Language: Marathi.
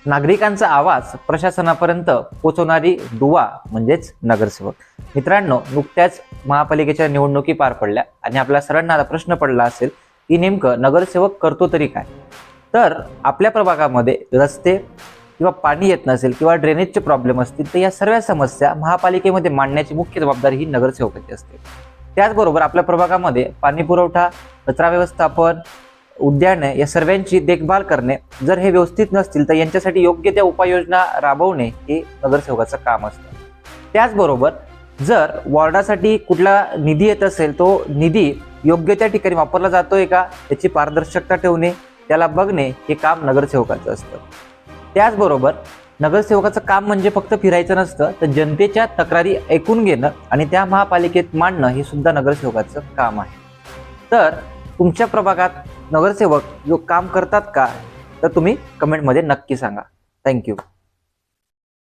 नागरिकांचा आवाज प्रशासनापर्यंत पोहोचवणारी दुवा म्हणजेच नगरसेवक. मित्रांनो, नुकत्याच महापालिकेच्या निवडणुकी पार पडल्या आणि आपल्या सर्वांना आता प्रश्न पडला असेल की नेमकं नगरसेवक करतो तरी काय. तर आपल्या प्रभागामध्ये रस्ते किंवा पाणी येत नसेल किंवा ड्रेनेजचे प्रॉब्लेम असतील तर या सर्व समस्या महापालिकेमध्ये मांडण्याची मुख्य जबाबदारी ही नगरसेवकाची असते. त्याचबरोबर आपल्या प्रभागामध्ये पाणी पुरवठा, कचरा व्यवस्थापन, उद्याने या सर्वांची देखभाल करणे जर हे व्यवस्थित नसतील तर यांच्यासाठी योग्य त्या उपाययोजना राबवणे हे नगरसेवकाचं काम असतं. त्याचबरोबर जर वॉर्डासाठी कुठला निधी येत असेल तो निधी योग्य त्या ठिकाणी वापरला जातोय का याची पारदर्शकता ठेवणे, त्याला बघणे हे काम नगरसेवकाचं असतं. त्याचबरोबर नगरसेवकाचं काम म्हणजे फक्त फिरायचं नसतं तर जनतेच्या तक्रारी ऐकून घेणं आणि त्या महापालिकेत मांडणं हे सुद्धा नगरसेवकाचं काम आहे. तर तुमच्या प्रभागात नगरसेवक जो काम करतात का तर तुम्ही कमेंटमध्ये नक्की सांगा. थँक्यू.